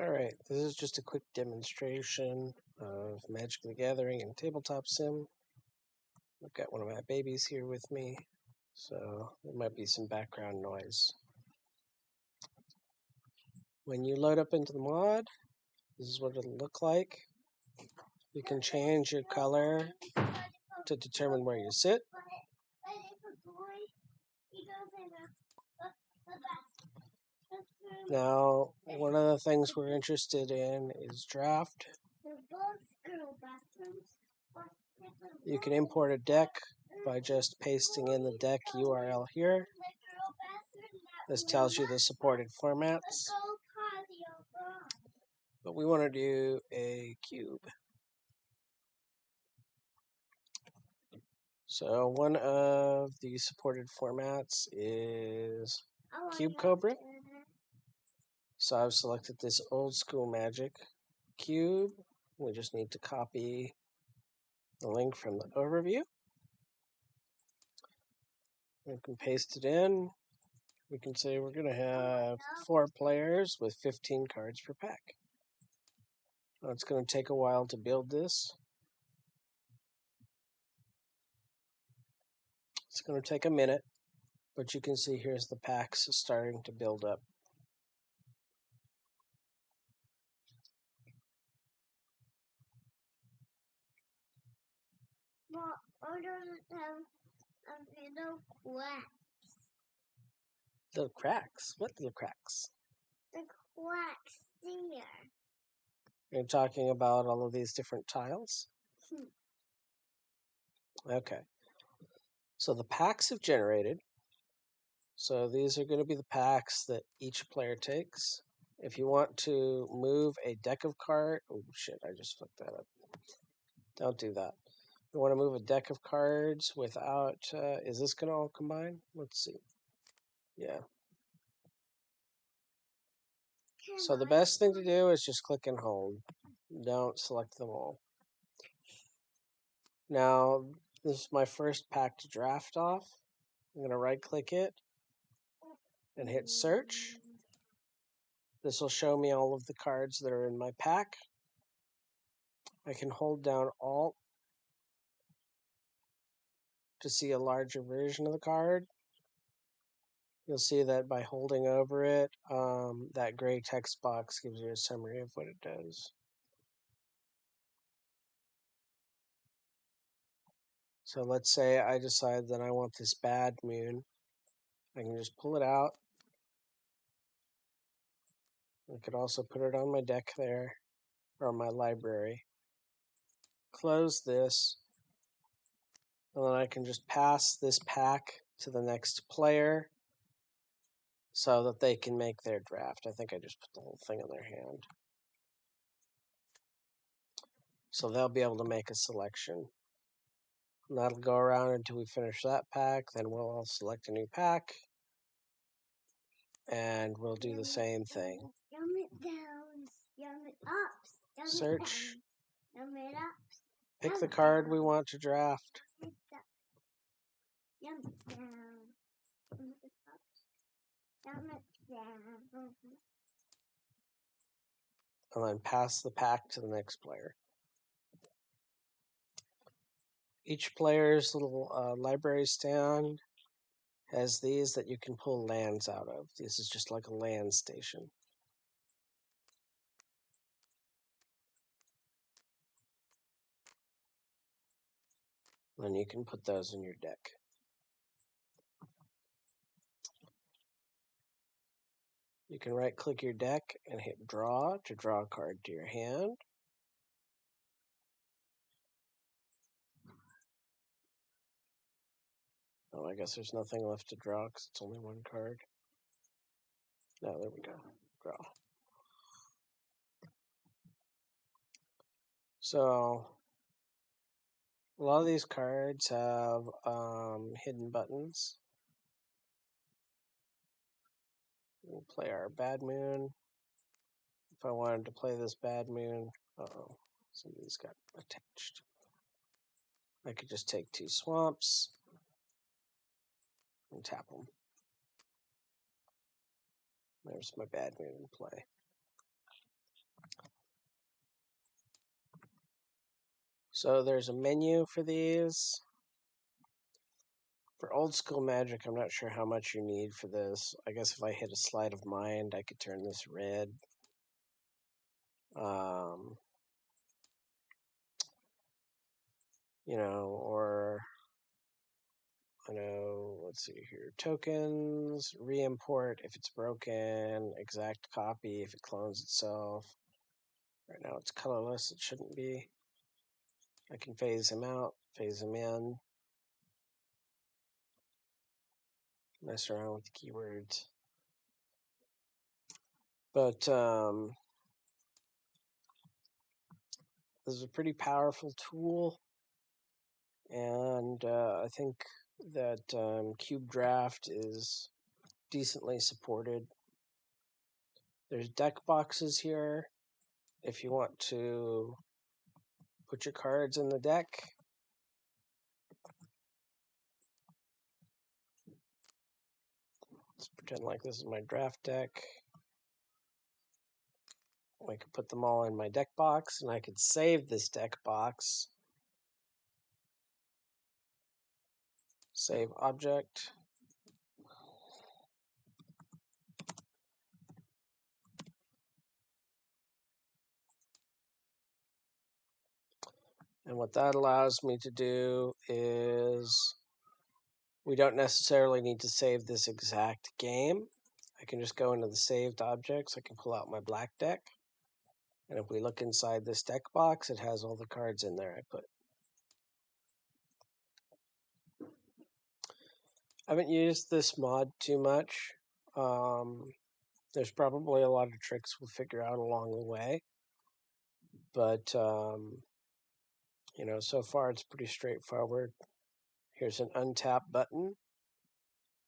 Alright, this is just a quick demonstration of Magic the Gathering and Tabletop Sim. I've got one of my babies here with me, so there might be some background noise. When you load up into the mod, this is what it'll look like. You can change your color to determine where you sit. Now, one of the things we're interested in is draft. You can import a deck by just pasting in the deck URL here. This tells you the supported formats. But we want to do a cube. So one of the supported formats is Cube Cobra. So I've selected this old school Magic cube. We just need to copy the link from the overview. We can paste it in. We can say we're going to have 4 players with 15 cards per pack. Now it's going to take a while to build this. It's going to take a minute, but you can see here's the packs starting to build up. Well, or does it have little cracks? Little cracks? What little cracks? The cracks there. You're talking about all of these different tiles? Okay. So the packs have generated. So these are going to be the packs that each player takes. If you want to move a deck of cards, oh shit, I just fucked that up. Don't do that. If you want to move a deck of cards without, is this going to all combine? Let's see. Yeah. So the best thing to do is just click and hold. Don't select them all. Now, this is my first pack to draft off. I'm going to right click it and hit search. This will show me all of the cards that are in my pack. I can hold down Alt to see a larger version of the card. You'll see that by holding over it, that gray text box gives you a summary of what it does. So let's say I decide that I want this Bad Moon. I can just pull it out. I could also put it on my deck there, or my library. Close this, and then I can just pass this pack to the next player so that they can make their draft. I think I just put the whole thing in their hand. So they'll be able to make a selection. And that'll go around until we finish that pack. Then we'll all select a new pack. And we'll do the same thing. Yum it down, yum it up, Search. Yum it up. Pick the card we want to draft. Yum it down. Yum it up. Yum it down. And then pass the pack to the next player. Each player's little library stand has these that you can pull lands out of. This is just like a land station. Then you can put those in your deck. You can right click your deck and hit draw to draw a card to your hand. Oh, I guess there's nothing left to draw because it's only one card. No, there we go. Draw. So, a lot of these cards have hidden buttons. We'll play our Bad Moon. If I wanted to play this Bad Moon, somebody's got attached. I could just take 2 swamps and tap them. There's my Bad Moon in play. So there's a menu for these. For old school Magic, I'm not sure how much you need for this. I guess if I hit a Sleight of Mind, I could turn this red. You know, or I know, let's see here, tokens, re-import if it's broken, exact copy if it clones itself. Right now it's colorless, it shouldn't be. I can phase him out, phase him in. Mess around with the keywords. But this is a pretty powerful tool. And I think that Cube Draft is decently supported. There's deck boxes here. If you want to put your cards in the deck, let's pretend like this is my draft deck. I could put them all in my deck box, and I could save this deck box. Save object. And what that allows me to do is we don't necessarily need to save this exact game. I can just go into the saved objects. I can pull out my black deck. And if we look inside this deck box, it has all the cards in there I put. I haven't used this mod too much. There's probably a lot of tricks we'll figure out along the way. But, you know, so far it's pretty straightforward. Here's an untap button.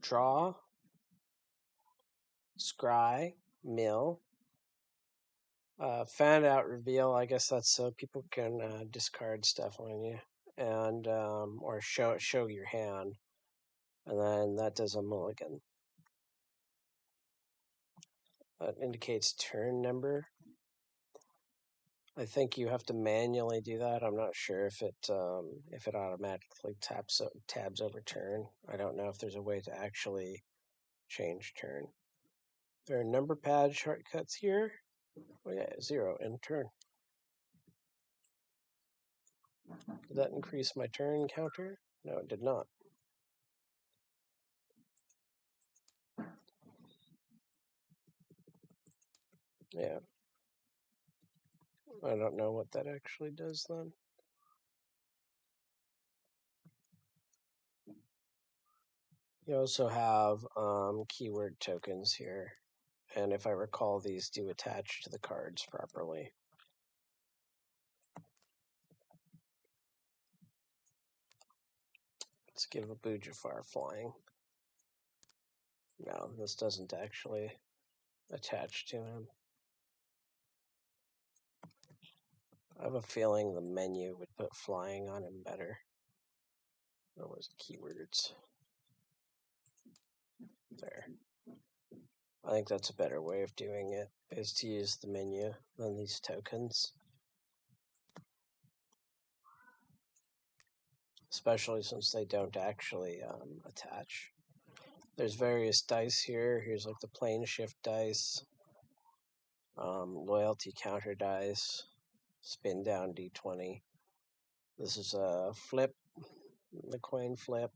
Draw. Scry. Mill. Fan out reveal. I guess that's so people can discard stuff on you. And, or show your hand. And then that does a mulligan. That indicates turn number. I think you have to manually do that. I'm not sure if it automatically tabs over turn. I don't know if there's a way to actually change turn. There are number pad shortcuts here. Oh yeah, 0 and turn. Did that increase my turn counter? No, it did not. Yeah. I don't know what that actually does then. You also have keyword tokens here. And if I recall, these do attach to the cards properly. Let's give a Bujafar flying. No, this doesn't actually attach to him. I have a feeling the menu would put flying on him better. What was keywords? There. I think that's a better way of doing it, is to use the menu than these tokens. Especially since they don't actually attach. There's various dice here. Here's like the plane shift dice, loyalty counter dice, spin down D20. This is a flip, the coin flip.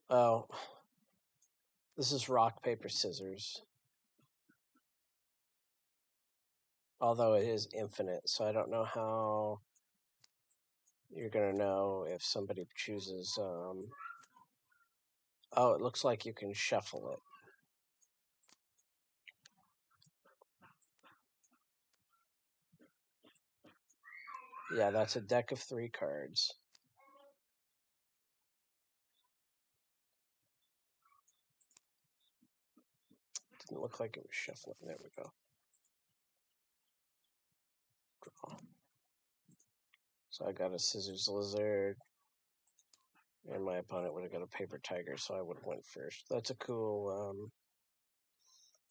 Oh, this is rock, paper, scissors. Although it is infinite, so I don't know how you're going to know if somebody chooses... Oh, it looks like you can shuffle it. Yeah, that's a deck of 3 cards. Didn't look like it was shuffling. There we go. Draw. So I got a scissors lizard. And my opponent would have got a paper tiger, so I would have went first. That's a cool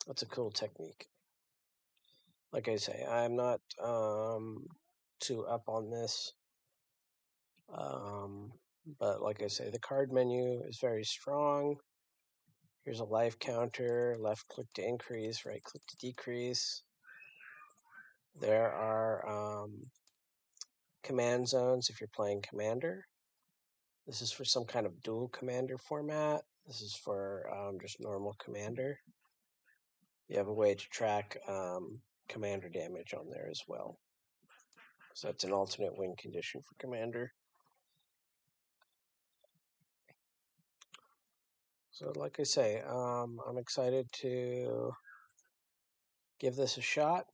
That's a cool technique. Like I say, I'm not too up on this. But like I say, the card menu is very strong. Here's a life counter, left click to increase, right click to decrease. There are command zones if you're playing Commander. This is for some kind of dual Commander format. This is for just normal Commander. You have a way to track Commander damage on there as well. So it's an alternate win condition for Commander. So like I say, I'm excited to give this a shot.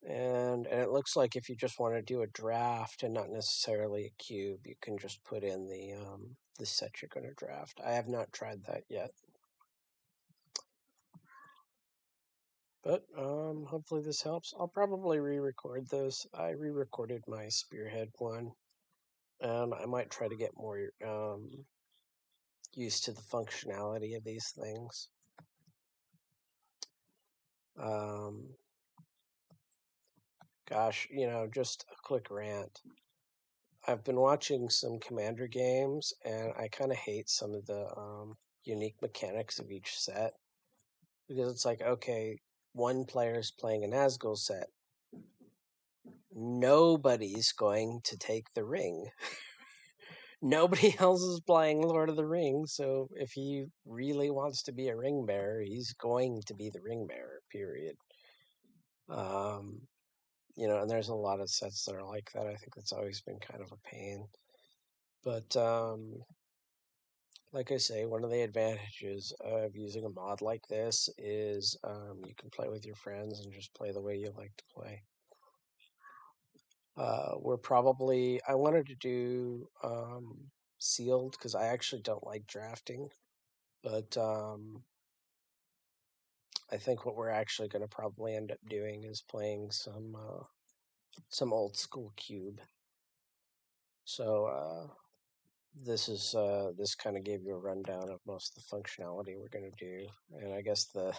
And it looks like if you just want to do a draft and not necessarily a cube, you can just put in the set you're going to draft. I have not tried that yet. But hopefully this helps. I'll probably re-record this. I re-recorded my Spearhead one. And I might try to get more used to the functionality of these things. Gosh, just a quick rant. I've been watching some Commander games, and I kind of hate some of the unique mechanics of each set. Because it's like, okay, one player's playing a Nazgul set. Nobody's going to take the ring. Nobody else is playing Lord of the Rings, so if he really wants to be a ring bearer, he's going to be the ring bearer, period. And there's a lot of sets that are like that. I think that's always been kind of a pain. But like I say, one of the advantages of using a mod like this is you can play with your friends and just play the way you like to play. I wanted to do sealed because I actually don't like drafting, but I think what we're actually going to probably end up doing is playing some old school cube. So this kind of gave you a rundown of most of the functionality we're going to do, and I guess the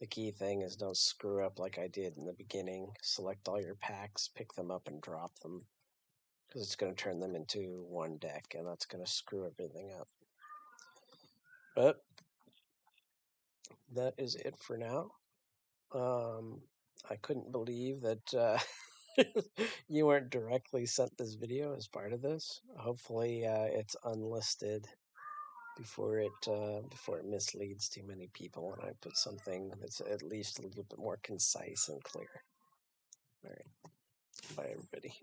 key thing is don't screw up like I did in the beginning. Select all your packs, pick them up, and drop them, because it's going to turn them into one deck, and that's going to screw everything up. But that is it for now. I couldn't believe that you weren't directly sent this video as part of this. Hopefully, it's unlisted before it misleads too many people, and I put something that's at least a little bit more concise and clear. All right, bye everybody.